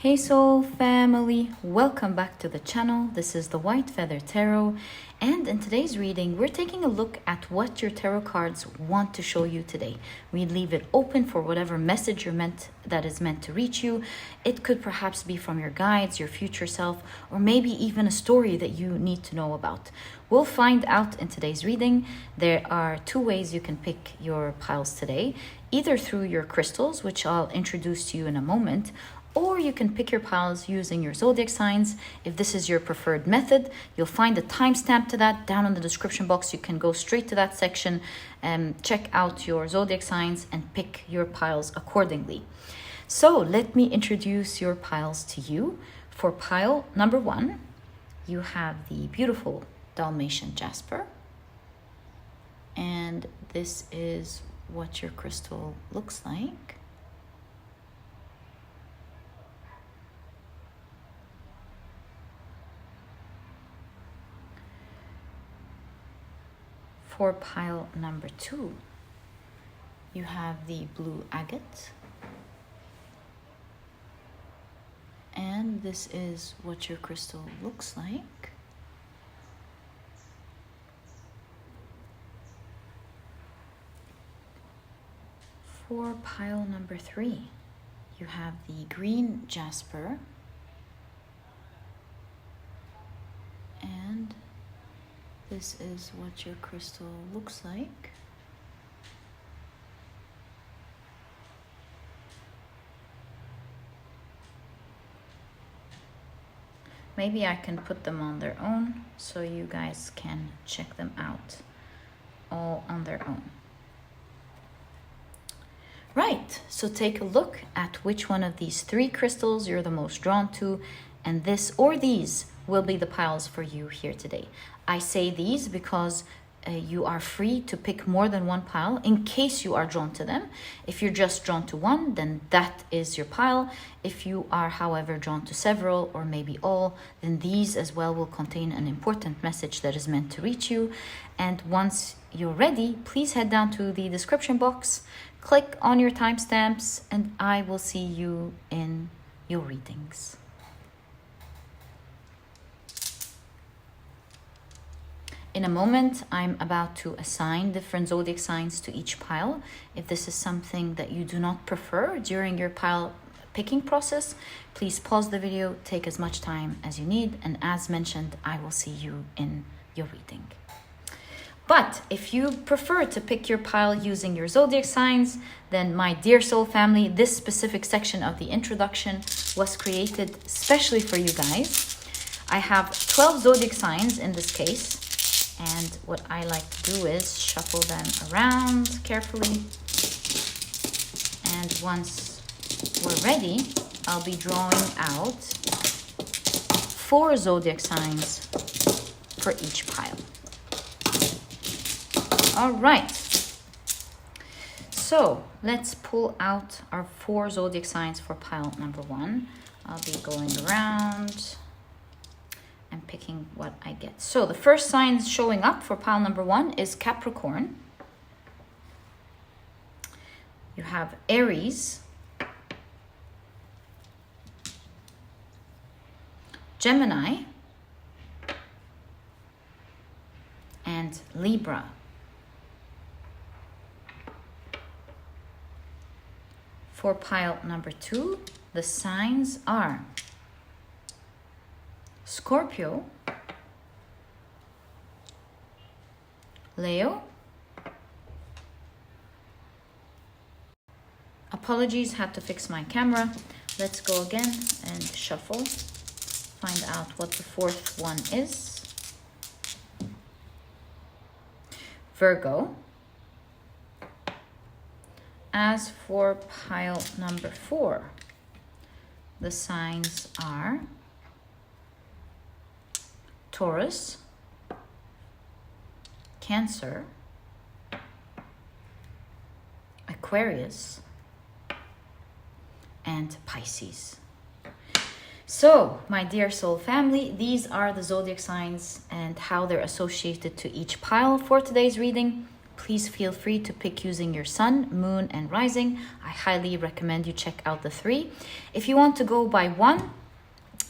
Hey soul family, welcome back to the channel. This is the White Feather Tarot, and in today's reading we're taking a look at what your tarot cards want to show you today. We leave it open for whatever message that is meant to reach you. It could perhaps be from your guides, your future self, or maybe even a story that you need to know about. We'll find out in today's reading. There are two ways you can pick your piles today, either through your crystals, which I'll introduce to you in a moment, or you can pick your piles using your zodiac signs. If this is your preferred method, you'll find a timestamp to that down in the description box. You can go straight to that section and check out your zodiac signs and pick your piles accordingly. So let me introduce your piles to you. For pile number 1, you have the beautiful Dalmatian Jasper. And this is what your crystal looks like. For pile number 2, you have the blue agate. And this is what your crystal looks like. For pile number 3, you have the green jasper. And this is what your crystal looks like. Maybe I can put them on their own so you guys can check them out all on their own. Right, so take a look at which one of these 3 crystals you're the most drawn to, and this or these will be the piles for you here today. I say these because you are free to pick more than one pile in case you are drawn to them. If you're just drawn to one, then that is your pile. If you are, however, drawn to several or maybe all, then these as well will contain an important message that is meant to reach you. And once you're ready, please head down to the description box, click on your timestamps, and I will see you in your readings. In a moment, I'm about to assign different zodiac signs to each pile. If this is something that you do not prefer during your pile picking process, please pause the video, take as much time as you need, and as mentioned, I will see you in your reading. But if you prefer to pick your pile using your zodiac signs, then my dear soul family, this specific section of the introduction was created especially for you guys. I have 12 zodiac signs in this case. And what I like to do is shuffle them around carefully. And once we're ready, I'll be drawing out 4 zodiac signs for each pile. All right. So let's pull out our 4 zodiac signs for pile number 1. I'll be going around and picking what I get. So the first sign showing up for pile number 1 is Capricorn. You have Aries, Gemini, and Libra. For pile number 2, the signs are Scorpio, Leo. Apologies, had to fix my camera. Let's go again and shuffle. Find out what the 4th one is. Virgo. As for pile number 4, the signs are Taurus, Cancer, Aquarius, and Pisces. So, my dear soul family, these are the zodiac signs and how they're associated to each pile for today's reading. please feel free to pick using your sun, moon, and rising. I highly recommend you check out the 3. If you want to go by 1,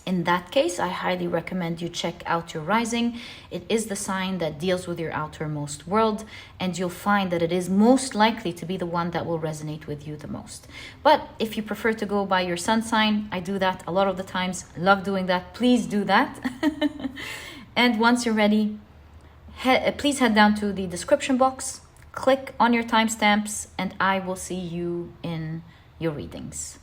in that case, I highly recommend you check out your rising. It is the sign that deals with your outermost world, and you'll find that it is most likely to be the one that will resonate with you the most. But if you prefer to go by your sun sign, I do that a lot of the times. Love doing that. Please do that. And once you're ready, please head down to the description box, click on your timestamps, and I will see you in your readings.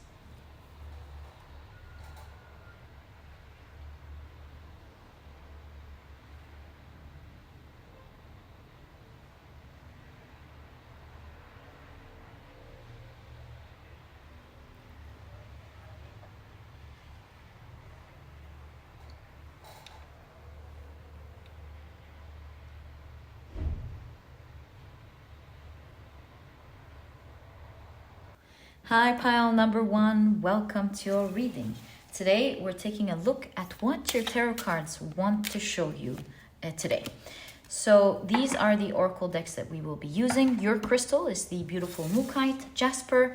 Hi, pile number 1. Welcome to your reading. Today, we're taking a look at what your tarot cards want to show you today. So these are the oracle decks that we will be using. Your crystal is the beautiful Mookaite, Jasper.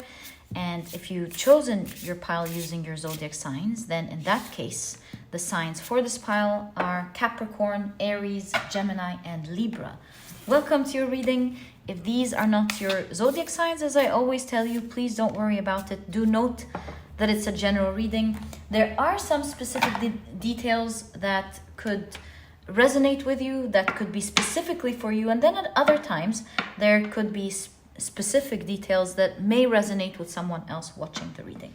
And if you've chosen your pile using your zodiac signs, then in that case, the signs for this pile are Capricorn, Aries, Gemini, and Libra. Welcome to your reading. If these are not your zodiac signs, as I always tell you, please don't worry about it. Do note that it's a general reading. There are some specific details that could resonate with you, that could be specifically for you. And then at other times, there could be specific details that may resonate with someone else watching the reading.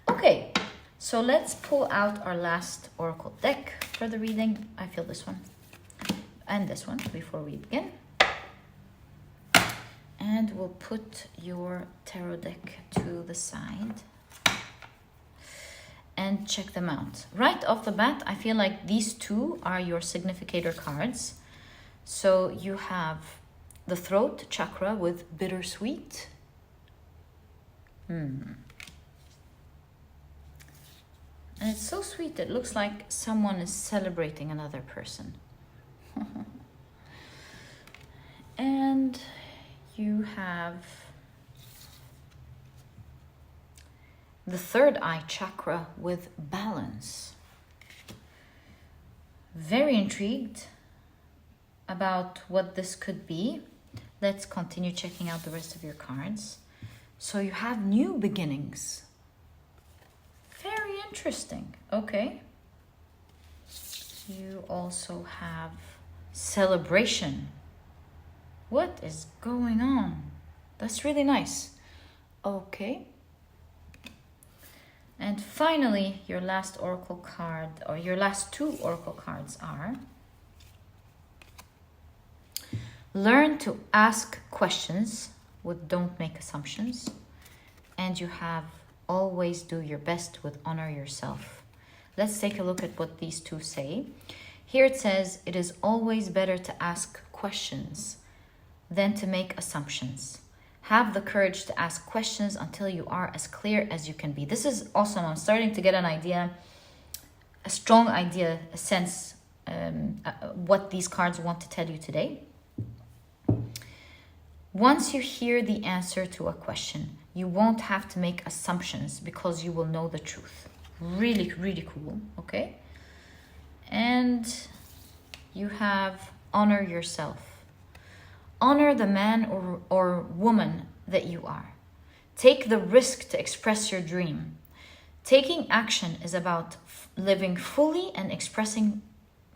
Okay, so let's pull out our last oracle deck for the reading. I feel this one and this one before we begin. And we'll put your tarot deck to the side and check them out. Right off the bat, I feel like these 2 are your significator cards. So you have the throat chakra with bittersweet. And it's so sweet. It looks like someone is celebrating another person. And you have the third eye chakra with balance. Very intrigued about what this could be. Let's continue checking out the rest of your cards. So you have new beginnings. Very interesting. Okay. You also have celebration. What is going on? That's really nice. Okay. And finally, your last oracle card, or your last 2 oracle cards are: learn to ask questions with don't make assumptions. And you have always do your best with honor yourself. Let's take a look at what these 2 say. Here it says, it is always better to ask questions than to make assumptions. Have the courage to ask questions until you are as clear as you can be. This is awesome. I'm starting to get an idea, a strong idea, a sense, what these cards want to tell you today. Once you hear the answer to a question, you won't have to make assumptions because you will know the truth. Really, really cool, okay? And you have honor yourself. Honor the man or woman that you are. Take the risk to express your dream. Taking action is about living fully and expressing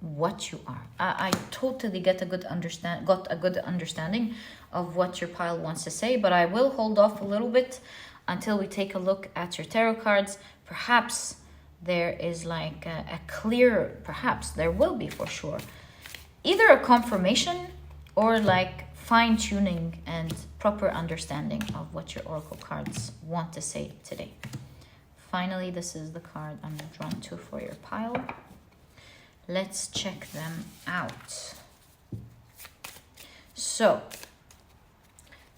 what you are. I totally got a good understanding of what your pile wants to say, but I will hold off a little bit until we take a look at your tarot cards. Perhaps there is like a clear, perhaps there will be for sure, either a confirmation or like fine-tuning and proper understanding of what your oracle cards want to say today. Finally, this is the card I'm drawn to for your pile. Let's check them out. So,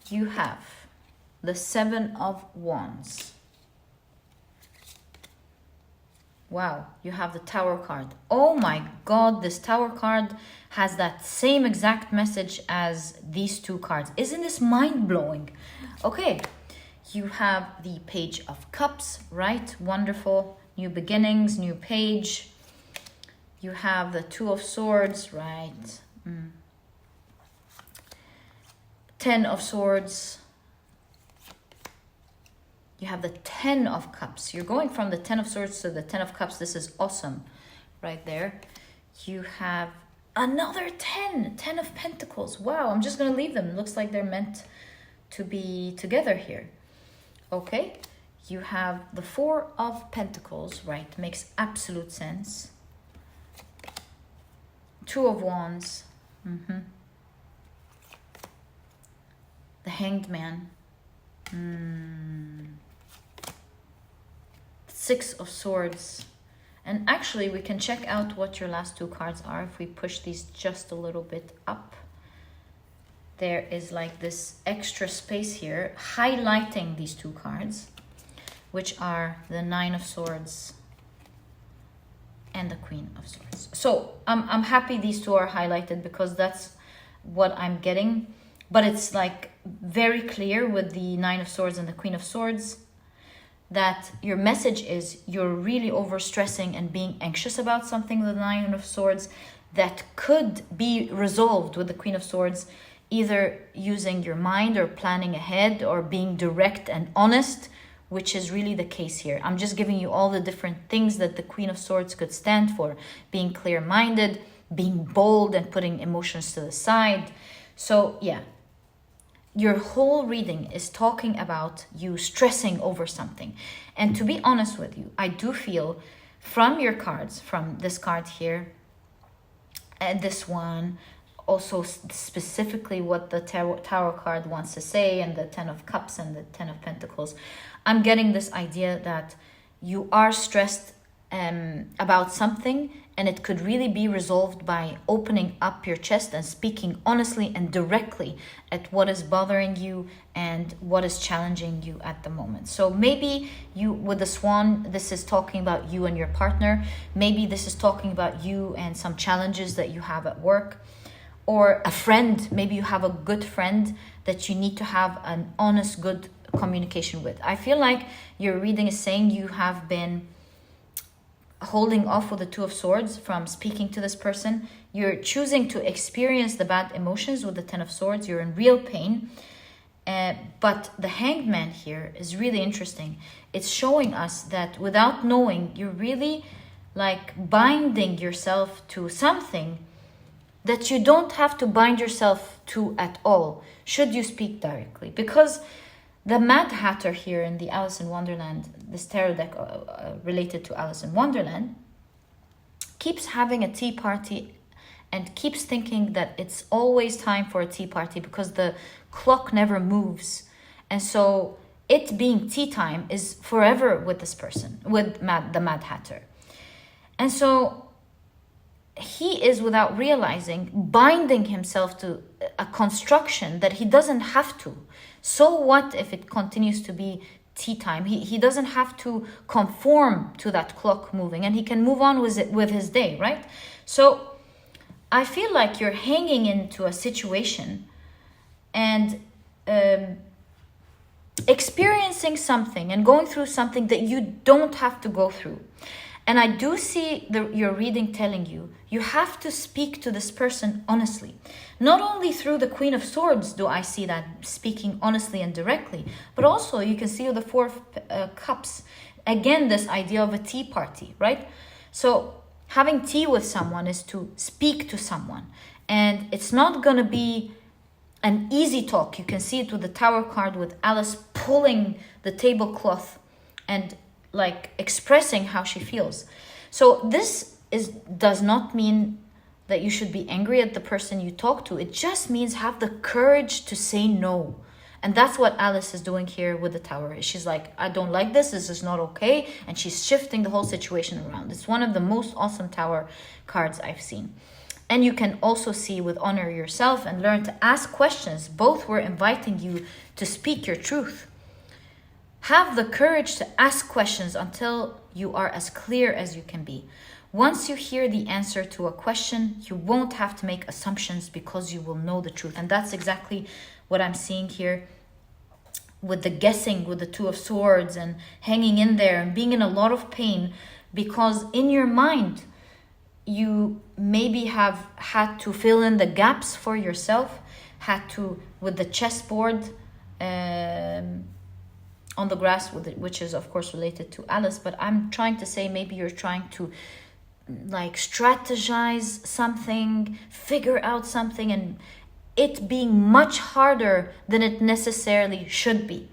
you have the 7 of Wands Wow, you have the Tower card. Oh my God, this Tower card has that same exact message as these two cards. Isn't this mind-blowing? Okay, you have the Page of Cups, right? Wonderful. New beginnings, new page. You have the Two of Swords, right? 10 of Swords. You have the 10 of Cups. You're going from the 10 of Swords to the 10 of Cups. This is awesome right there. You have another 10 of Pentacles. Wow, I'm just going to leave them. It looks like they're meant to be together here. Okay, you have the 4 of Pentacles, right? Makes absolute sense. 2 of Wands. The Hanged Man. 6 of Swords. And actually, we can check out what your last two cards are if we push these just a little bit up. There is like this extra space here highlighting these two cards, which are the 9 of Swords and the Queen of Swords. So I'm happy these two are highlighted because that's what I'm getting. But it's like very clear with the 9 of Swords and the Queen of Swords that your message is you're really overstressing and being anxious about something with the 9 of Swords that could be resolved with the Queen of Swords, either using your mind or planning ahead or being direct and honest, which is really the case here. I'm just giving you all the different things that the Queen of Swords could stand for. Being clear-minded, being bold and putting emotions to the side. So yeah, your whole reading is talking about you stressing over something. And to be honest with you, I do feel from your cards, from this card here, and this one, also specifically what the Tower card wants to say, and the 10 of Cups and the 10 of Pentacles, I'm getting this idea that you are stressed about something, and it could really be resolved by opening up your chest and speaking honestly and directly at what is bothering you and what is challenging you at the moment. So maybe you, with the Swan, this is talking about you and your partner. Maybe this is talking about you and some challenges that you have at work. Or a friend, maybe you have a good friend that you need to have an honest, good communication with. I feel like your reading is saying you have been holding off with the 2 of Swords from speaking to this person. You're choosing to experience the bad emotions with the 10 of Swords. You're in real pain. But the Hanged Man here is really interesting. It's showing us that without knowing, you're really like binding yourself to something that you don't have to bind yourself to at all, should you speak directly. Because the Mad Hatter here in the Alice in Wonderland, this tarot deck related to Alice in Wonderland, keeps having a tea party and keeps thinking that it's always time for a tea party because the clock never moves. And so it being tea time is forever with this person, with the Mad Hatter. And so he is, without realizing, binding himself to a construction that he doesn't have to. So what if it continues to be tea time? He doesn't have to conform to that clock moving, and he can move on with his day, right? So I feel like you're hanging into a situation and experiencing something and going through something that you don't have to go through. And I do see your reading telling you, you have to speak to this person honestly. Not only through the Queen of Swords do I see that, speaking honestly and directly, but also you can see the 4 of Cups. Again, this idea of a tea party, right? So having tea with someone is to speak to someone. And it's not going to be an easy talk. You can see it with the Tower card, with Alice pulling the tablecloth and like expressing how she feels. So this does not mean that you should be angry at the person you talk to. It just means have the courage to say no. And that's what Alice is doing here with the Tower. She's like, I don't like this. This is not okay. And she's shifting the whole situation around. It's one of the most awesome Tower cards I've seen. And you can also see with Honor Yourself and Learn to Ask Questions. Both were inviting you to speak your truth. Have the courage to ask questions until you are as clear as you can be. Once you hear the answer to a question, you won't have to make assumptions because you will know the truth. And that's exactly what I'm seeing here with the guessing with the Two of Swords and hanging in there and being in a lot of pain, because in your mind, you maybe have had to fill in the gaps for yourself, had to, with the chessboard on the grass, which is of course related to Alice, but I'm trying to say maybe you're trying to like strategize something, figure out something, and it being much harder than it necessarily should be.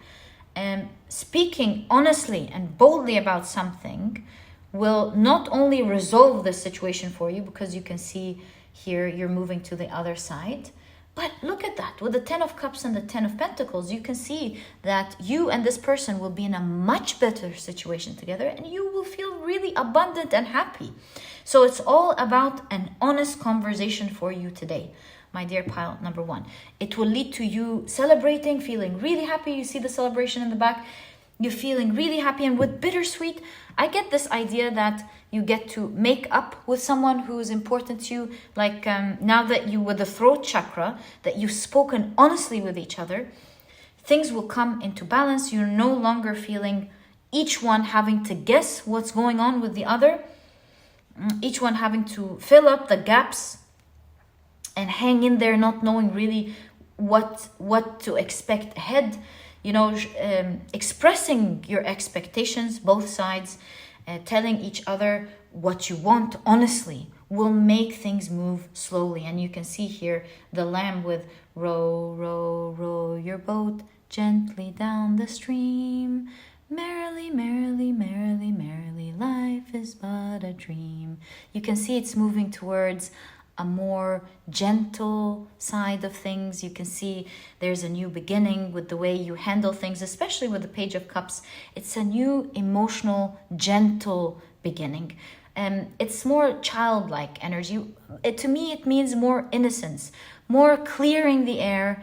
And speaking honestly and boldly about something will not only resolve the situation for you, because you can see here you're moving to the other side, but look at that. With the 10 of Cups and the 10 of Pentacles, you can see that you and this person will be in a much better situation together, and you will feel really abundant and happy. So it's all about an honest conversation for you today, my dear pile number 1. It will lead to you celebrating, feeling really happy. You see the celebration in the back. You're feeling really happy, and with bittersweet, I get this idea that you get to make up with someone who is important to you. Like now that you, with the throat chakra, that you've spoken honestly with each other, things will come into balance. You're no longer feeling each one having to guess what's going on with the other, each one having to fill up the gaps and hang in there, not knowing really what to expect ahead. You know, expressing your expectations, both sides, telling each other what you want honestly will make things move slowly. And you can see here the lamb with row, row, row your boat gently down the stream. Merrily, merrily, merrily, merrily, life is but a dream. You can see it's moving towards a more gentle side of things. You can see there's a new beginning with the way you handle things, especially with the Page of Cups. It's a new emotional, gentle beginning. It's more childlike energy. To me, it means more innocence, more clearing the air,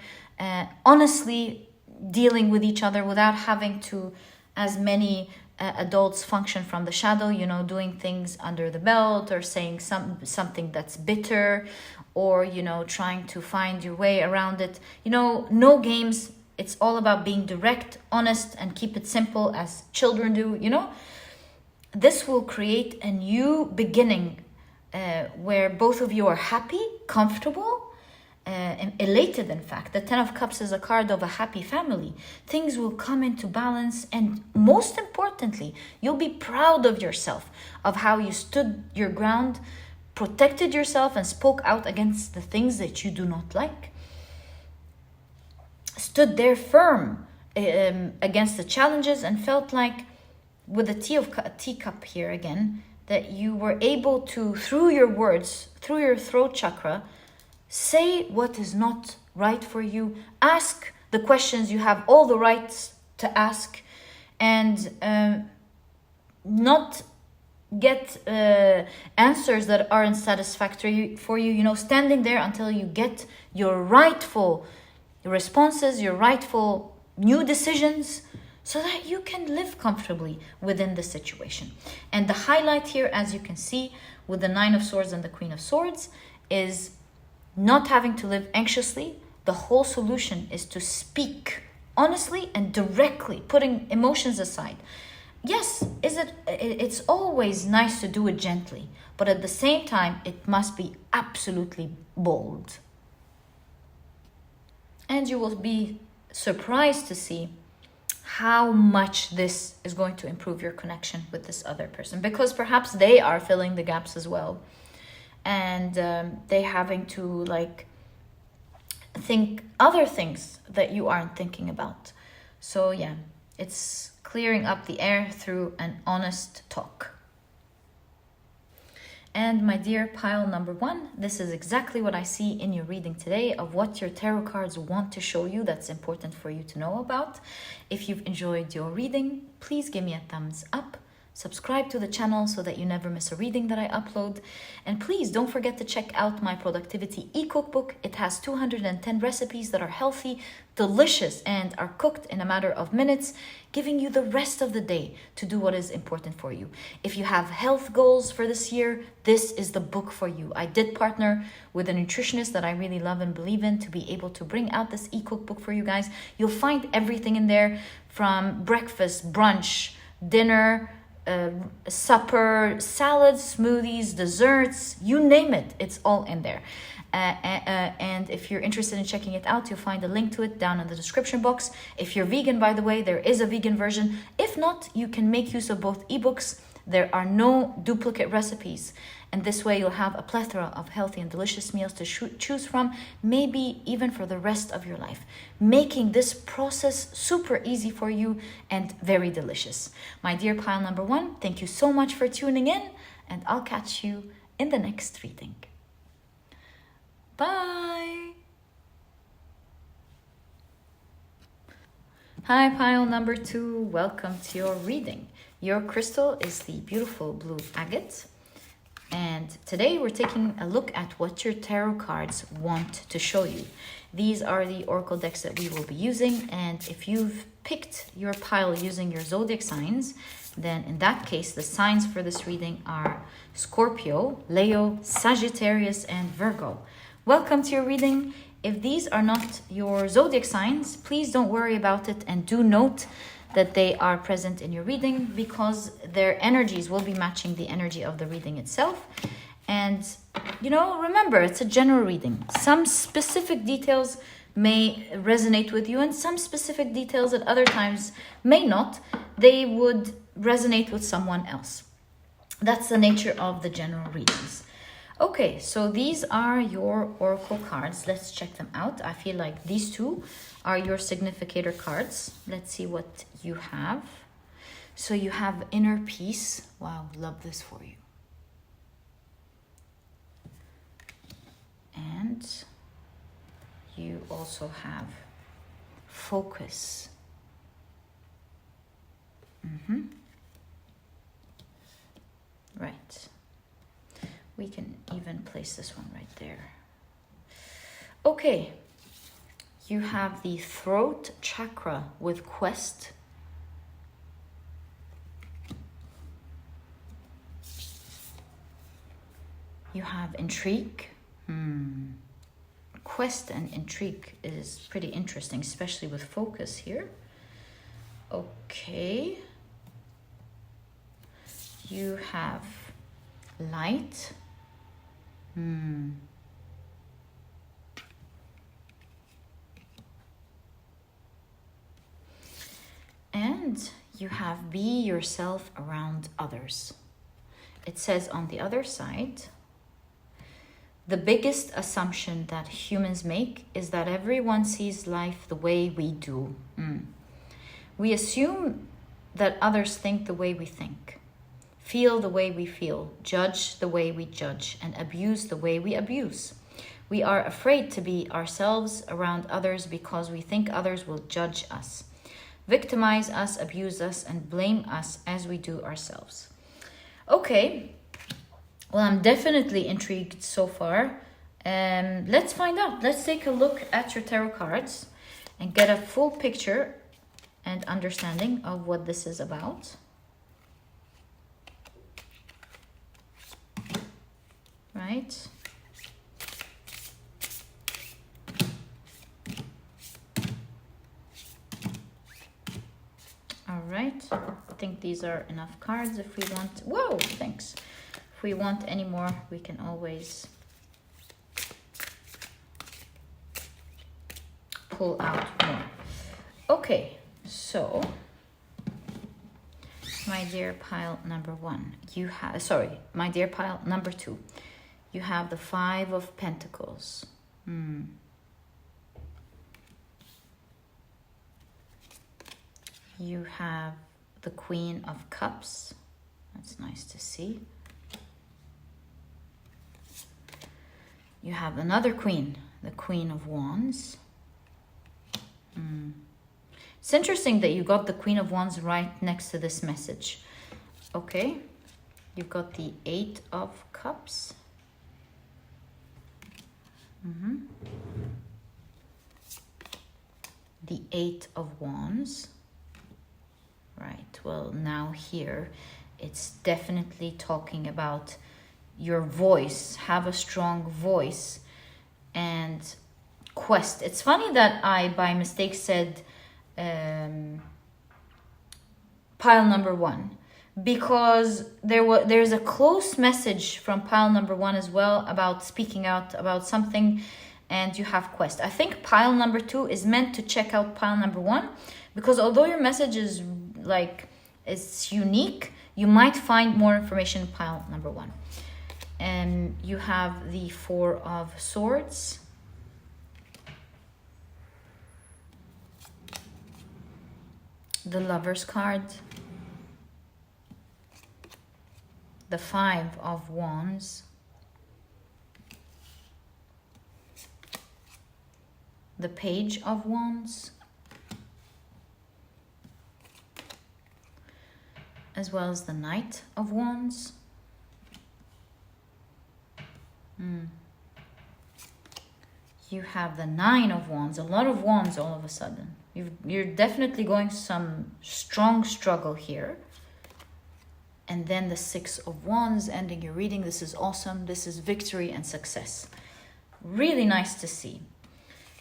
honestly dealing with each other without having to, as many adults function from the shadow, you know, doing things under the belt or saying something that's bitter, or, you know, trying to find your way around it. You know, no games. It's all about being direct, honest, and keep it simple as children do, you know. This will create a new beginning where both of you are happy, comfortable, and elated. In fact, the 10 of Cups is a card of a happy family. Things will come into balance, and most importantly, you'll be proud of yourself, of how you stood your ground, protected yourself, and spoke out against the things that you do not like. Stood there firm against the challenges, and felt like, with the teacup here again, that you were able to, through your words, through your throat chakra, say what is not right for you. Ask the questions you have all the rights to ask, and not get answers that aren't satisfactory for you. You know, standing there until you get your rightful responses, your rightful new decisions, so that you can live comfortably within the situation. And the highlight here, as you can see, with the 9 of Swords and the Queen of Swords, is not having to live anxiously. The whole solution is to speak honestly and directly, putting emotions aside. Yes, it's always nice to do it gently, but at the same time, it must be absolutely bold. And you will be surprised to see how much this is going to improve your connection with this other person, because perhaps they are filling the gaps as well. And they having to like think other things that you aren't thinking about. So yeah, it's clearing up the air through an honest talk. And my dear pile number 1, this is exactly what I see in your reading today of what your tarot cards want to show you that's important for you to know about. If you've enjoyed your reading, please give me a thumbs up. subscribe to the channel so that you never miss a reading that I upload. And please don't forget to check out my productivity e-cookbook. It has 210 recipes that are healthy, delicious, and are cooked in a matter of minutes, giving you the rest of the day to do what is important for you. If you have health goals for this year, this is the book for you. I did partner with a nutritionist that I really love and believe in to be able to bring out this e-cookbook for you guys. You'll find everything in there, from breakfast, brunch, dinner, supper, salads, smoothies, desserts, you name it, it's all in there. And if you're interested in checking it out, you'll find a link to it down in the description box. If you're vegan, by the way, there is a vegan version. If not, you can make use of both ebooks. There are no duplicate recipes, and this way you'll have a plethora of healthy and delicious meals to choose from, maybe even for the rest of your life, making this process super easy for you and very delicious. My dear pile number one, thank you so much for tuning in, and I'll catch you in the next reading. Bye! Hi, pile number two. Welcome to your reading. Your crystal is the beautiful blue agate. And today we're taking a look at what your tarot cards want to show you. These are the oracle decks that we will be using. And if you've picked your pile using your zodiac signs, then in that case, the signs for this reading are Scorpio, Leo, Sagittarius, and Virgo. Welcome to your reading. If these are not your zodiac signs, please don't worry about it, and do note that they are present in your reading because their energies will be matching the energy of the reading itself. And, you know, remember, it's a general reading. Some specific details may resonate with you, and some specific details at other times may not. They would resonate with someone else. That's the nature of the general readings. Okay, so these are your oracle cards. Let's check them out. I feel like these two are your significator cards. Let's see what you have. So you have inner peace. Wow, love this for you. And you also have focus. Right. We can even place this one right there. Okay. You have the throat chakra with quest. You have intrigue. Quest and intrigue is pretty interesting, especially with focus here. Okay. You have light. And you have be yourself around others. It says on the other side, the biggest assumption that humans make is that everyone sees life the way we do. We assume that others think the way we think, feel the way we feel, judge the way we judge, and abuse the way we abuse. We are afraid to be ourselves around others because we think others will judge us, victimize us, abuse us, and blame us as we do ourselves. Okay, well, I'm definitely intrigued so far. Let's find out. Let's take a look at your tarot cards and get a full picture and understanding of what this is about. Right? All right. I think these are enough cards if we want. Whoa, thanks. If we want any more, we can always pull out more. Okay, so my dear pile number one, you have, sorry, my dear pile number two, you have the Five of Pentacles. You have the Queen of Cups. That's nice to see. You have another queen, the Queen of Wands. It's interesting that you got the Queen of Wands right next to this message. Okay, you've got the 8 of Cups. The 8 of Wands. Right, well, now here it's definitely talking about your voice. Have a strong voice and quest. It's funny that I by mistake said pile number 1, because there's a close message from pile number 1 as well about speaking out about something, and you have quest. I think pile number 2 is meant to check out pile number 1, because although your message is like it's unique, you might find more information in pile number 1. And you have the 4 of Swords. The Lover's card. The 5 of Wands. The Page of Wands. As well as the Knight of Wands. You have the 9 of Wands. A lot of Wands all of a sudden. You're definitely going some strong struggle here. And then the 6 of Wands ending your reading. This is awesome. This is victory and success. Really nice to see.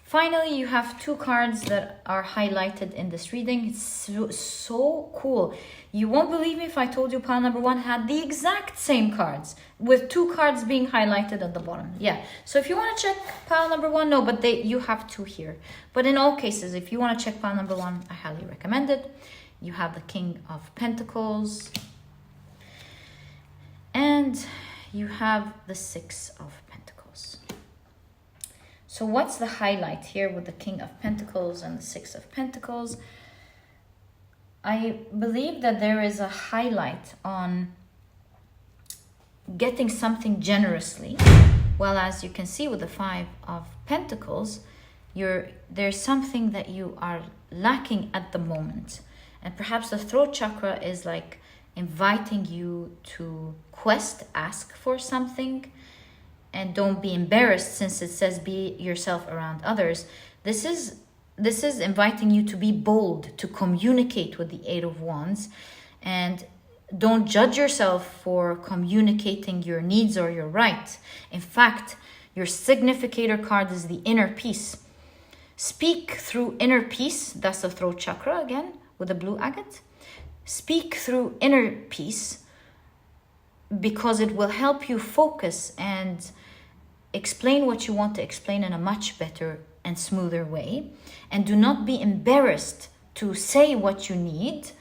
Finally, you have 2 cards that are highlighted in this reading. It's so cool. You won't believe me if I told you pile number 1 had the exact same cards with 2 cards being highlighted at the bottom. Yeah, so if you want to check pile number 1, no, but you have 2 here. But in all cases, if you want to check pile number 1, I highly recommend it. You have the King of Pentacles. And you have the 6 of Pentacles. So what's the highlight here with the King of Pentacles and the 6 of Pentacles? I believe that there is a highlight on getting something generously. Well, as you can see with the 5 of Pentacles, there's something that you are lacking at the moment. And perhaps the throat chakra is like inviting you to ask for something. And don't be embarrassed, since it says be yourself around others. This is inviting you to be bold, to communicate with the 8 of Wands. And don't judge yourself for communicating your needs or your right. In fact, your significator card is the inner peace. Speak through inner peace. That's the throat chakra again with the blue agate. Speak through inner peace, because it will help you focus and explain what you want to explain in a much better and smoother way. And do not be embarrassed to say what you need,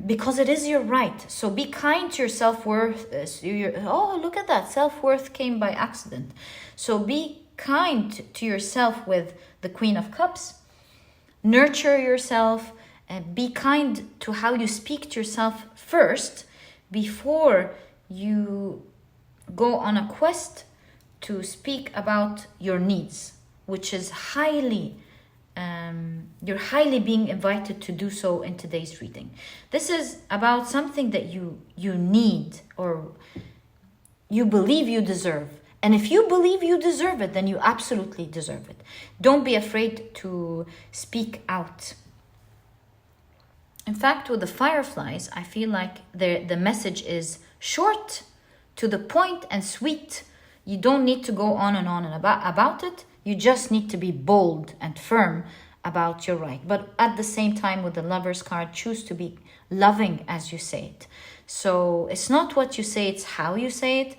because it is your right. So be kind to your self-worth. Oh, look at that. Self-worth came by accident. So be kind to yourself with the Queen of Cups. Nurture yourself. Be kind to how you speak to yourself first, before you go on a quest to speak about your needs, which is you're highly being invited to do so in today's reading. This is about something that you need, or you believe you deserve. And if you believe you deserve it, then you absolutely deserve it. Don't be afraid to speak out. In fact, with the fireflies, I feel like the message is short, to the point, and sweet. You don't need to go on and about it. You just need to be bold and firm about your right. But at the same time, with the Lover's card, choose to be loving as you say it. So it's not what you say, it's how you say it.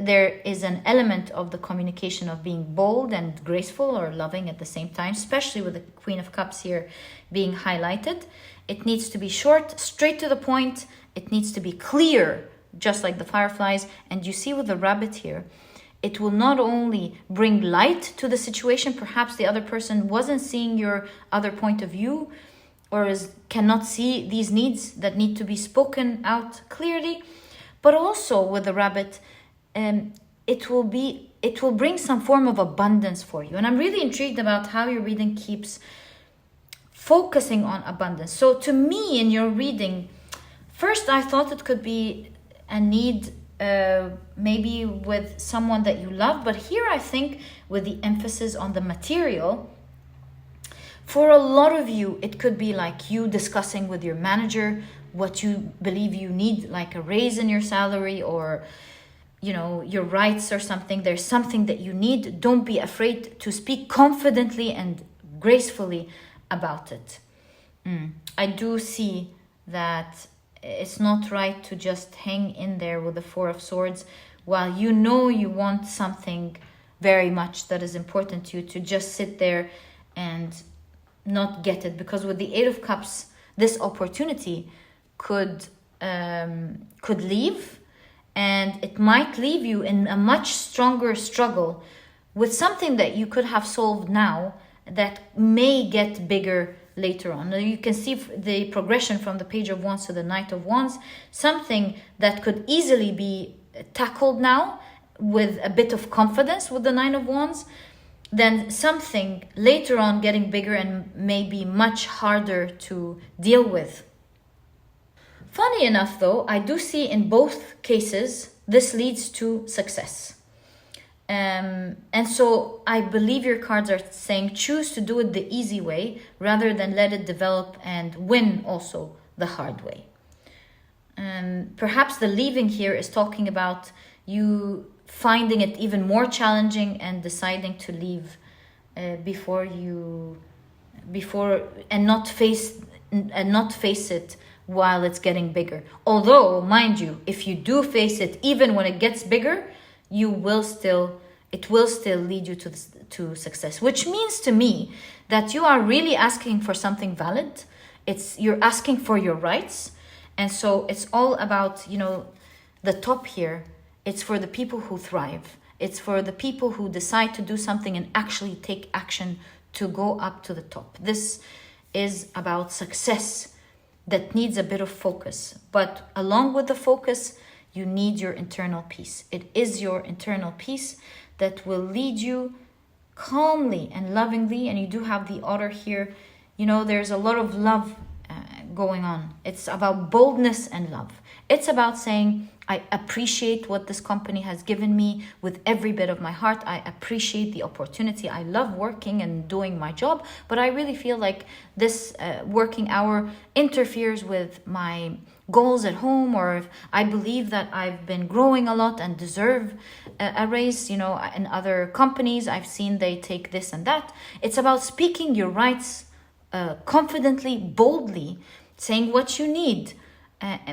There is an element of the communication of being bold and graceful or loving at the same time, especially with the Queen of Cups here being highlighted. It needs to be short, straight to the point. It needs to be clear, just like the fireflies. And you see with the rabbit here, it will not only bring light to the situation, perhaps the other person wasn't seeing your other point of view, or cannot see these needs that need to be spoken out clearly, but also with the rabbit, it will bring some form of abundance for you. And I'm really intrigued about how your reading keeps focusing on abundance. So to me, in your reading, First, I thought it could be a need maybe with someone that you love, but here I think with the emphasis on the material, for a lot of you, it could be like you discussing with your manager what you believe you need, like a raise in your salary or, you know, your rights or something. There's something that you need. Don't be afraid to speak confidently and gracefully about it. I do see that it's not right to just hang in there with the Four of Swords while you know you want something very much that is important to you, to just sit there and not get it. Because with the Eight of Cups, this opportunity could leave, and it might leave you in a much stronger struggle with something that you could have solved now that may get bigger later on. Now you can see the progression from the Page of Wands to the Knight of Wands, something that could easily be tackled now with a bit of confidence with the Nine of Wands, then something later on getting bigger and maybe much harder to deal with. Funny enough though, I do see in both cases this leads to success. And so I believe your cards are saying choose to do it the easy way rather than let it develop and win also the hard way. Perhaps the leaving here is talking about you finding it even more challenging and deciding to leave before and not face it while it's getting bigger. Although, mind you, if you do face it, even when it gets bigger, it will still lead you to success, which means to me that you are really asking for something valid. You're asking for your rights. And so it's all about, you know, the top here. It's for the people who thrive. It's for the people who decide to do something and actually take action to go up to the top. This is about success that needs a bit of focus. But along with the focus, you need your internal peace. It is your internal peace that will lead you calmly and lovingly. And you do have the Otter here. You know, there's a lot of love going on. It's about boldness and love. It's about saying, I appreciate what this company has given me with every bit of my heart. I appreciate the opportunity. I love working and doing my job, but I really feel like this working hour interferes with my goals at home, or if I believe that I've been growing a lot and deserve a raise. You know, in other companies, I've seen they take this and that. It's about speaking your rights confidently, boldly, saying what you need,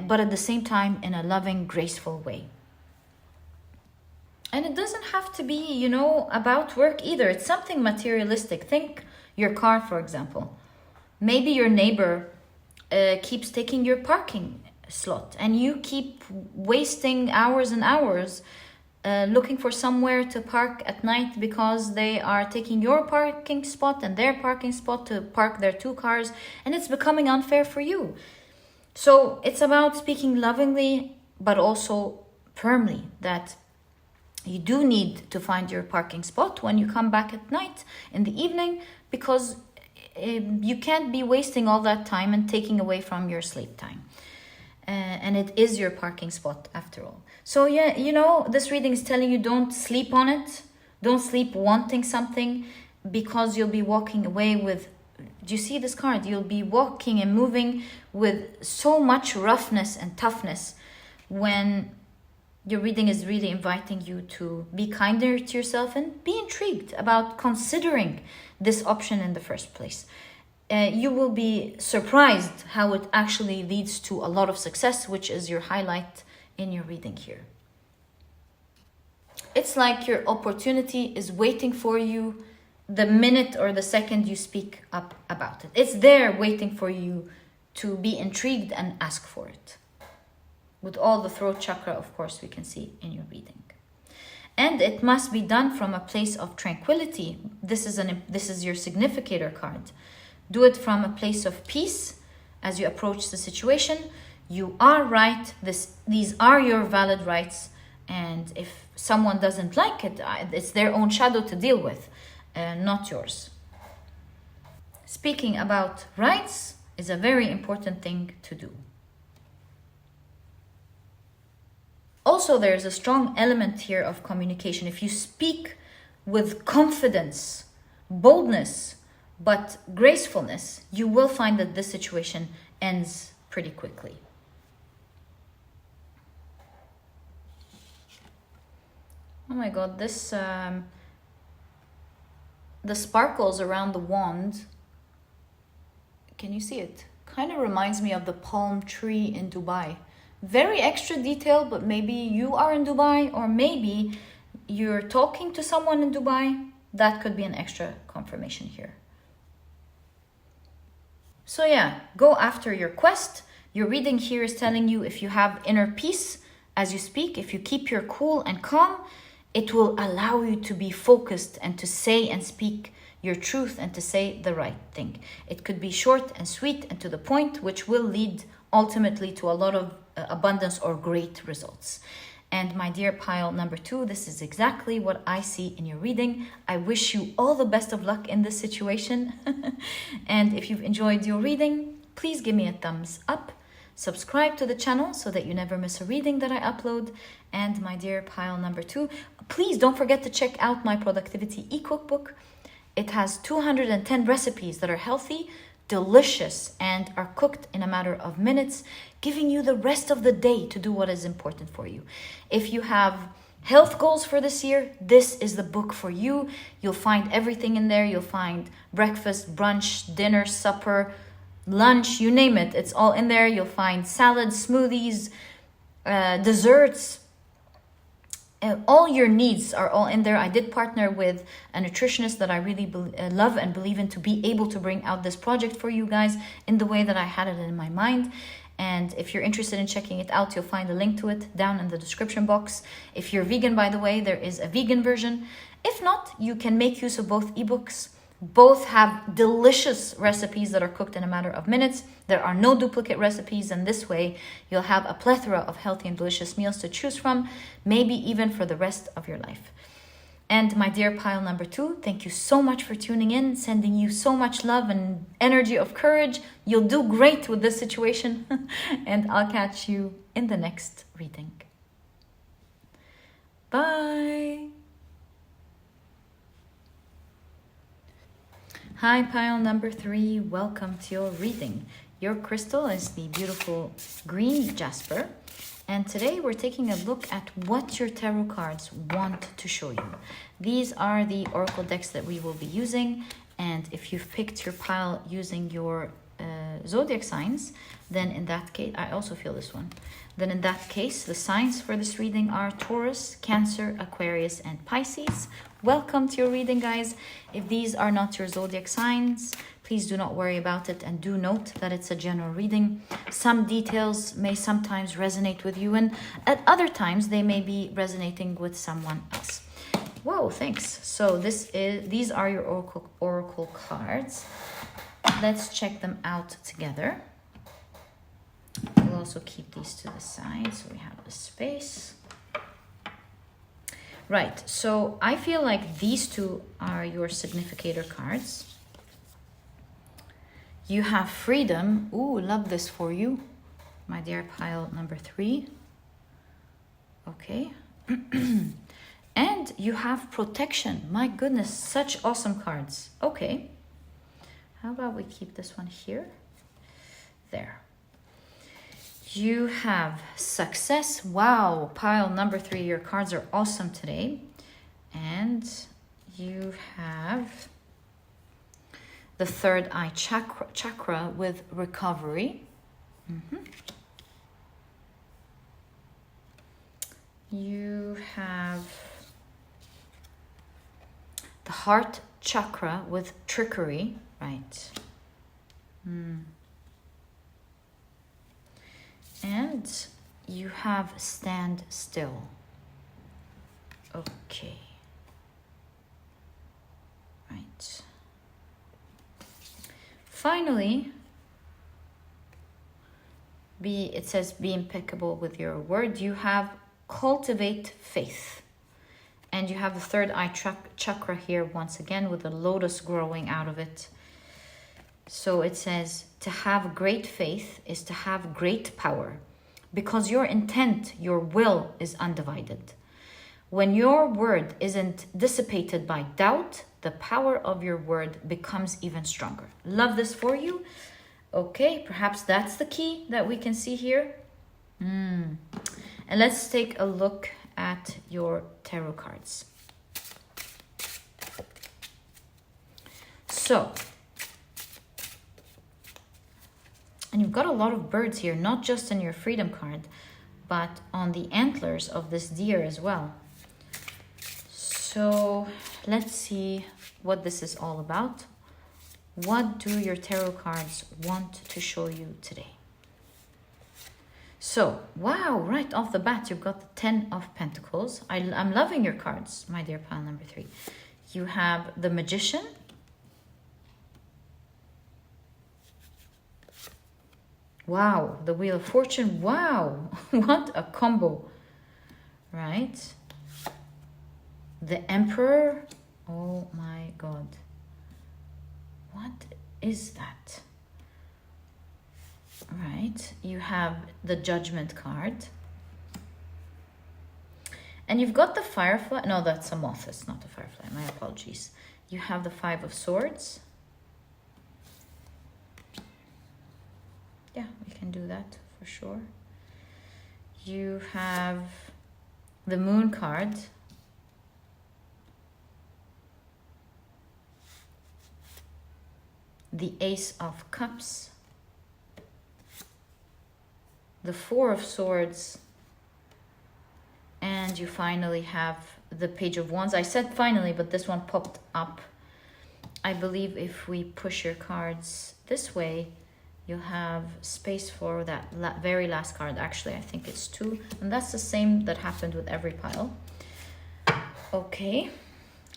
but at the same time in a loving, graceful way. And it doesn't have to be, you know, about work either. It's something materialistic. Think your car, for example. Maybe your neighbor keeps taking your parking slot and you keep wasting hours and hours looking for somewhere to park at night because they are taking your parking spot and their parking spot to park their two cars, and it's becoming unfair for you. So it's about speaking lovingly, but also firmly that you do need to find your parking spot when you come back at night in the evening, because you can't be wasting all that time and taking away from your sleep time. And it is your parking spot after all. So yeah, you know, this reading is telling you don't sleep on it. Don't sleep wanting something, because you'll be walking away with, do you see this card? You'll be walking and moving with so much roughness and toughness when your reading is really inviting you to be kinder to yourself and be intrigued about considering this option in the first place. You will be surprised how it actually leads to a lot of success, which is your highlight in your reading here. It's like your opportunity is waiting for you the minute or the second you speak up about it. It's there waiting for you to be intrigued and ask for it. With all the throat chakra, of course, we can see in your reading. And it must be done from a place of tranquility. This is your significator card. Do it from a place of peace as you approach the situation. You are right. These are your valid rights. And if someone doesn't like it, it's their own shadow to deal with, not yours. Speaking about rights is a very important thing to do. also there's a strong element here of communication. If you speak with confidence, boldness, but gracefulness, you will find that this situation ends pretty quickly. Oh my god, this the sparkles around the wand, can you see it? Kind of reminds me of the palm tree in Dubai. Very extra detail, but maybe you are in Dubai, or maybe you're talking to someone in Dubai. That could be an extra confirmation here. So yeah, go after your quest. Your reading here is telling you, if you have inner peace as you speak, if you keep your cool and calm, it will allow you to be focused and to say and speak your truth and to say the right thing. It could be short and sweet and to the point, which will lead ultimately to a lot of abundance or great results. And my dear pile number 2, this is exactly what I see in your reading. I wish you all the best of luck in this situation. And if you've enjoyed your reading, please give me a thumbs up. Subscribe to the channel so that you never miss a reading that I upload. And my dear pile number 2, please don't forget to check out my productivity e-cookbook. It has 210 recipes that are healthy, delicious, and are cooked in a matter of minutes, giving you the rest of the day to do what is important for you. If you have health goals for this year, this is the book for you. You'll find everything in there. You'll find breakfast, brunch, dinner, supper, lunch, you name it. It's all in there. You'll find salads, smoothies, desserts. All your needs are all in there. I did partner with a nutritionist that I really love and believe in to be able to bring out this project for you guys in the way that I had it in my mind. And if you're interested in checking it out, you'll find a link to it down in the description box. If you're vegan, by the way, there is a vegan version. If not, you can make use of both ebooks. Both have delicious recipes that are cooked in a matter of minutes. There are no duplicate recipes, and this way you'll have a plethora of healthy and delicious meals to choose from, maybe even for the rest of your life. And my dear pile number 2, thank you so much for tuning in, sending you so much love and energy of courage. You'll do great with this situation, and I'll catch you in the next reading. Bye. Hi, pile number 3, welcome to your reading. Your crystal is the beautiful green Jasper, and today we're taking a look at what your tarot cards want to show you. These are the oracle decks that we will be using, and if you've picked your pile using your zodiac signs, then in that case, I also feel this one. Then in that case, the signs for this reading are Taurus, Cancer, Aquarius, and Pisces. Welcome to your reading, guys. If these are not your zodiac signs, please do not worry about it, and do note that it's a general reading. Some details may sometimes resonate with you, and at other times they may be resonating with someone else. Whoa, thanks. So these are your oracle cards. Let's check them out together. We'll also keep these to the side so we have the space. Right, so I feel like these two are your significator cards. You have freedom. Ooh, love this for you, my dear pile number 3. Okay. And you have protection. My goodness, such awesome cards. Okay. How about we keep this one here? There. You have success. Wow, pile number 3, your cards are awesome today. And you have the third eye chakra with recovery. You have the heart chakra with trickery, right? And you have stand still. Okay. Right. Finally, it says be impeccable with your word. You have cultivate faith. And you have the third eye chakra here once again with a lotus growing out of it. So it says to have great faith is to have great power. because your intent, your will is undivided. When your word isn't dissipated by doubt, the power of your word becomes even stronger. Love this for you. Okay, perhaps that's the key that we can see here. And let's take a look at your tarot cards. So, and you've got a lot of birds here, not just in your freedom card, but on the antlers of this deer as well. So let's see what this is all about. What do your tarot cards want to show you today? So, wow, right off the bat, you've got the 10 of Pentacles. I'm loving your cards, my dear pile number 3. You have the Magician. Wow, the Wheel of Fortune. Wow, what a combo, right? The Emperor. Oh my God. What is that? Right, you have the Judgment card. And you've got the Firefly. No, that's a moth. It's not a firefly. My apologies. You have the 5 of Swords. Yeah, we can do that for sure. You have the Moon card. The Ace of Cups. The 4 of Swords. And you finally have the Page of Wands. I said finally, but this one popped up. I believe if we push your cards this way, you'll have space for that very last card. Actually, I think it's 2. And that's the same that happened with every pile. Okay,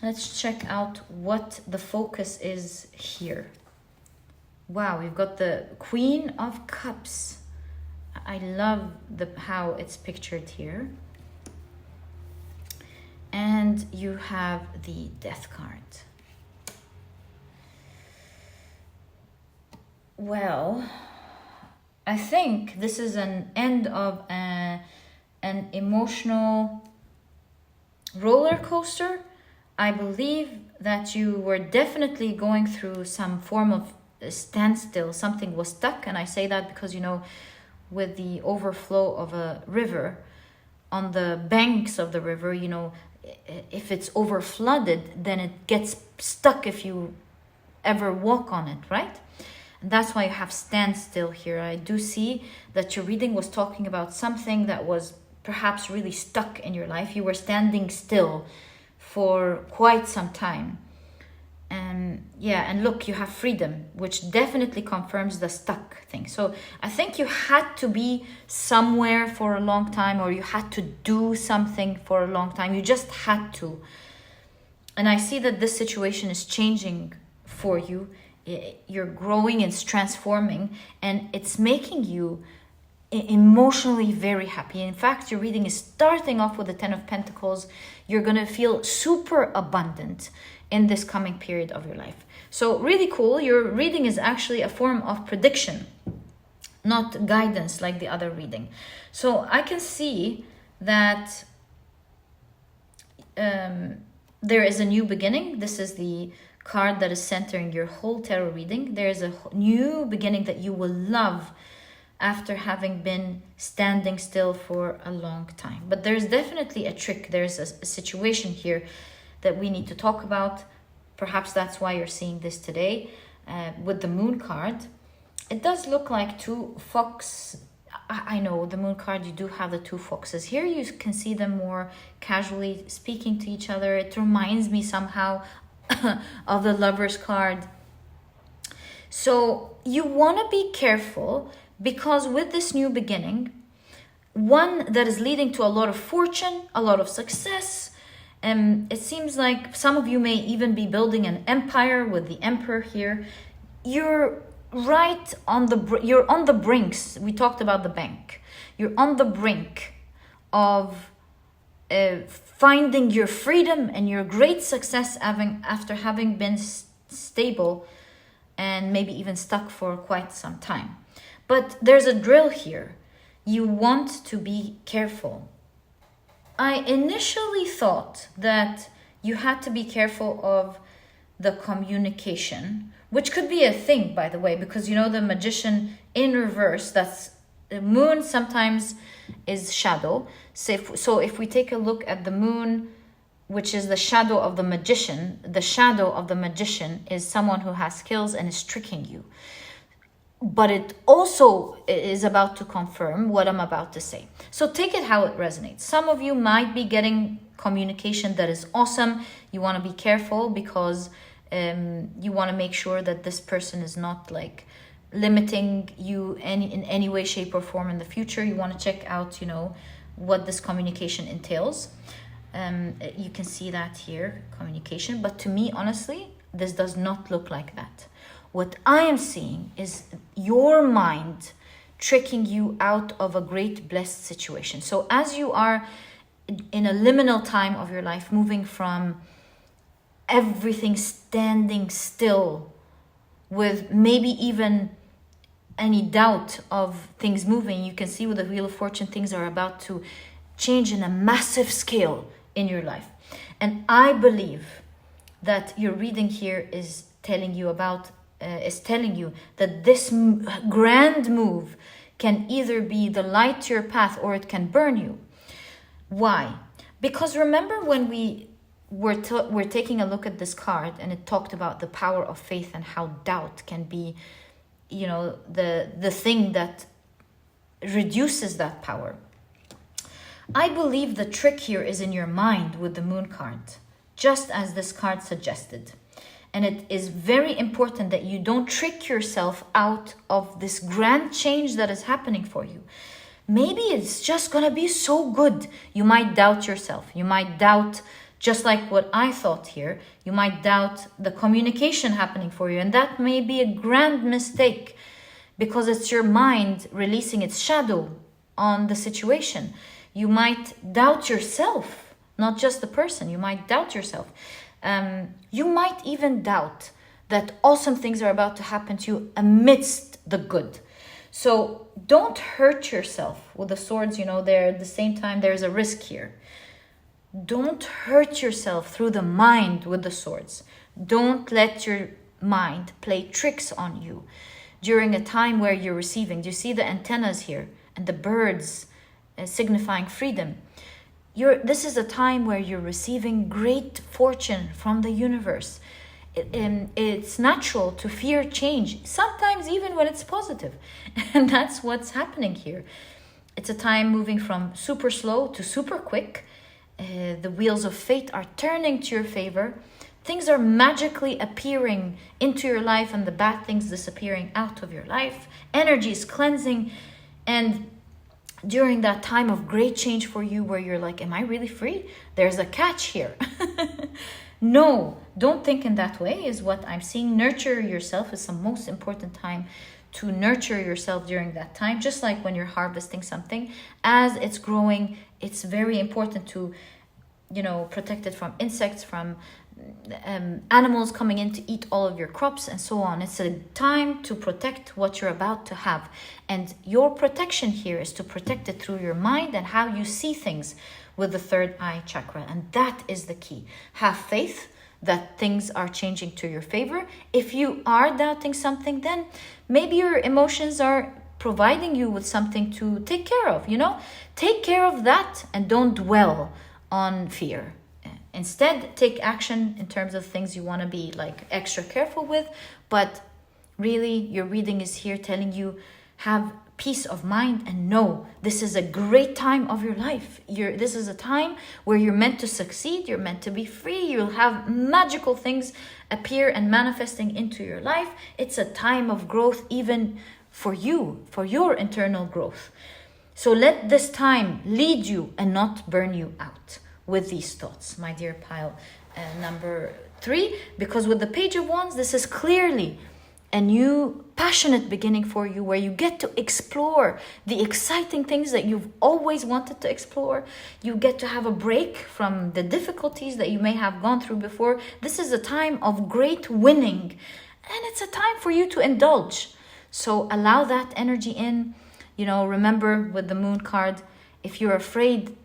let's check out what the focus is here. Wow, we've got the Queen of Cups. I love how it's pictured here. And you have the Death card. Well, I think this is an end of an emotional roller coaster. I believe that you were definitely going through some form of standstill. Something was stuck, and I say that because, you know, with the overflow of a river, on the banks of the river, you know, if it's over flooded, then it gets stuck if you ever walk on it, right? And that's why you have standstill here. I do see that your reading was talking about something that was perhaps really stuck in your life. You were standing still for quite some time. Yeah, and look, you have freedom, which definitely confirms the stuck thing. So I think you had to be somewhere for a long time, or you had to do something for a long time. You just had to. And I see that this situation is changing for you. You're growing, it's transforming, and it's making you emotionally very happy. In fact, your reading is starting off with the 10 of Pentacles. You're going to feel super abundant in this coming period of your life. So really cool. Your reading is actually a form of prediction, not guidance like the other reading. So I can see that there is a new beginning. This is the card that is centering your whole tarot reading. There is a new beginning that you will love after having been standing still for a long time. But there's definitely a trick. There's a situation here that we need to talk about. Perhaps that's why you're seeing this today with the Moon card. It does look like 2 fox. I know the Moon card, you do have the 2 foxes. Here you can see them more casually speaking to each other. It reminds me somehow of the Lover's card. So you want to be careful, because with this new beginning, one that is leading to a lot of fortune, a lot of success, it seems like some of you may even be building an empire with the Emperor here. You're right on you're on the brinks. We talked about the bank. You're on the brink of finding your freedom and your great success after having been stable and maybe even stuck for quite some time. But there's a drill here. you want to be careful. I initially thought that you had to be careful of the communication, which could be a thing, by the way, because you know the magician in reverse, that's the moon sometimes is shadow. So if we take a look at the moon, which is the shadow of the magician is someone who has skills and is tricking you. But it also is about to confirm what I'm about to say. So take it how it resonates. Some of you might be getting communication that is awesome. You want to be careful because you want to make sure that this person is not like limiting you in any way, shape, or form in the future. You want to check out, you know, what this communication entails. You can see that here, communication. But to me, honestly, this does not look like that. What I am seeing is your mind tricking you out of a great blessed situation. So as you are in a liminal time of your life, moving from everything standing still with maybe even any doubt of things moving, you can see with the Wheel of Fortune, things are about to change in a massive scale in your life. And I believe that your reading here is telling you that this grand move can either be the light to your path or it can burn you. Why? Because remember when we're taking a look at this card and it talked about the power of faith and how doubt can be, you know, the thing that reduces that power. I believe the trick here is in your mind with the moon card, just as this card suggested. And it is very important that you don't trick yourself out of this grand change that is happening for you. Maybe it's just going to be so good. You might doubt yourself. You might doubt, just like what I thought here, you might doubt the communication happening for you. And that may be a grand mistake because it's your mind releasing its shadow on the situation. You might doubt yourself, not just the person. You might doubt yourself. You might even doubt that awesome things are about to happen to you amidst the good. So don't hurt yourself with the swords, you know, there at the same time, there's a risk here. Don't hurt yourself through the mind with the swords. Don't let your mind play tricks on you during a time where you're receiving. Do you see the antennas here and the birds signifying freedom? This is a time where you're receiving great fortune from the universe. It's natural to fear change, sometimes even when it's positive. And that's what's happening here. It's a time moving from super slow to super quick. The wheels of fate are turning to your favor. Things are magically appearing into your life and the bad things disappearing out of your life. Energy is cleansing. And during that time of great change for you where you're like, am I really free? There's a catch here. No, don't think in that way is what I'm seeing. Nurture yourself is the most important time to nurture yourself during that time. Just like when you're harvesting something, as it's growing, it's very important to, you know, protect it from insects, from animals coming in to eat all of your crops and so on. It's a time to protect what you're about to have. And your protection here is to protect it through your mind and how you see things with the third eye chakra. And that is the key. Have faith that things are changing to your favor. If you are doubting something, then maybe your emotions are providing you with something to take care of, you know? Take care of that and don't dwell on fear. Instead, take action in terms of things you want to be like extra careful with. But really, your reading is here telling you have peace of mind and know this is a great time of your life. This is a time where you're meant to succeed. You're meant to be free. You'll have magical things appear and manifesting into your life. It's a time of growth even for you, for your internal growth. So let this time lead you and not burn you out with these thoughts, my dear pile number 3, because with the Page of Wands, this is clearly a new passionate beginning for you where you get to explore the exciting things that you've always wanted to explore. You get to have a break from the difficulties that you may have gone through before. This is a time of great winning and it's a time for you to indulge. So allow that energy in. You know, remember with the moon card, if you're afraid,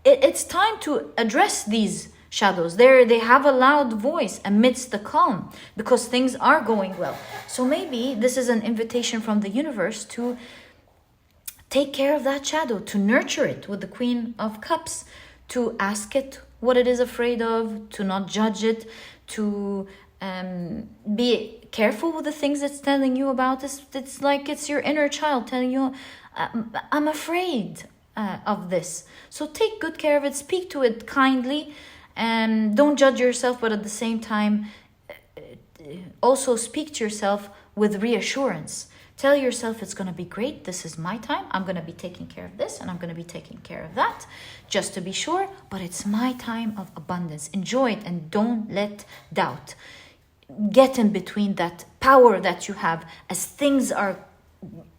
it's time to address these shadows. They have a loud voice amidst the calm because things are going well. So maybe this is an invitation from the universe to take care of that shadow, to nurture it with the Queen of Cups, to ask it what it is afraid of, to not judge it, to be careful with the things it's telling you about. It's like it's your inner child telling you, I'm afraid of this. So take good care of it, speak to it kindly, and don't judge yourself, but at the same time, also speak to yourself with reassurance. Tell yourself it's going to be great. This is my time. I'm going to be taking care of this and I'm going to be taking care of that, just to be sure. But it's my time of abundance. Enjoy it and don't let doubt get in between that power that you have as things are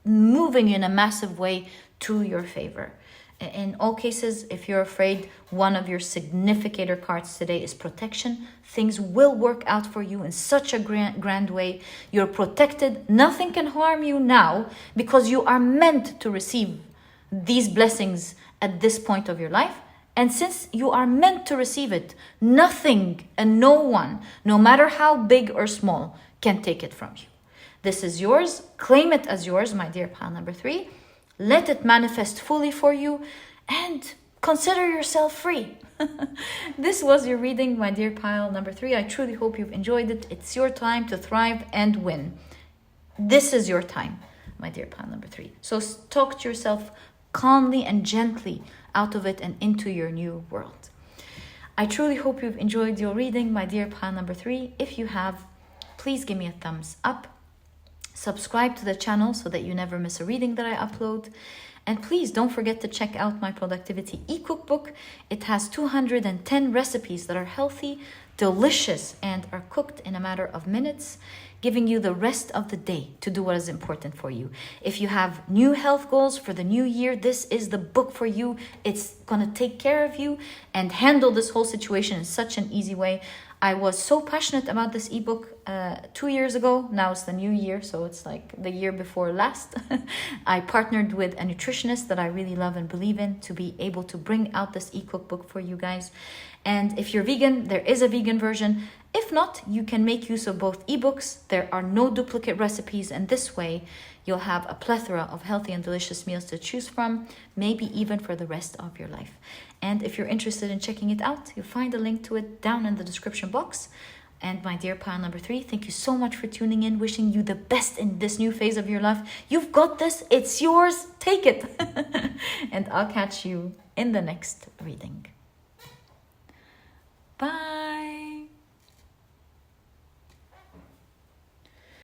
moving in a massive way to your favor. In all cases, if you're afraid, one of your significator cards today is protection. Things will work out for you in such a grand way. You're protected. Nothing can harm you now because you are meant to receive these blessings at this point of your life. And since you are meant to receive it, nothing and no one, no matter how big or small, can take it from you. This is yours. Claim it as yours, my dear pile number 3. Let it manifest fully for you and consider yourself free. This was your reading, my dear pile number 3. I truly hope you've enjoyed it. It's your time to thrive and win. This is your time, my dear pile number 3. So talk to yourself calmly and gently out of it and into your new world. I truly hope you've enjoyed your reading, my dear pile number 3. If you have, please give me a thumbs up. Subscribe to the channel so that you never miss a reading that I upload. And please don't forget to check out my productivity e-cookbook. It has 210 recipes that are healthy, delicious, and are cooked in a matter of minutes, giving you the rest of the day to do what is important for you. If you have new health goals for the new year, this is the book for you. It's gonna take care of you and handle this whole situation in such an easy way. I was so passionate about this ebook 2 years ago. Now it's the new year, so it's like the year before last. I partnered with a nutritionist that I really love and believe in to be able to bring out this e-cookbook for you guys. And if you're vegan, there is a vegan version. If not, you can make use of both ebooks. There are no duplicate recipes, and this way you'll have a plethora of healthy and delicious meals to choose from, maybe even for the rest of your life. And if you're interested in checking it out, you'll find a link to it down in the description box. And my dear pile number 3, thank you so much for tuning in. Wishing you the best in this new phase of your life. You've got this. It's yours. Take it. And I'll catch you in the next reading. Bye.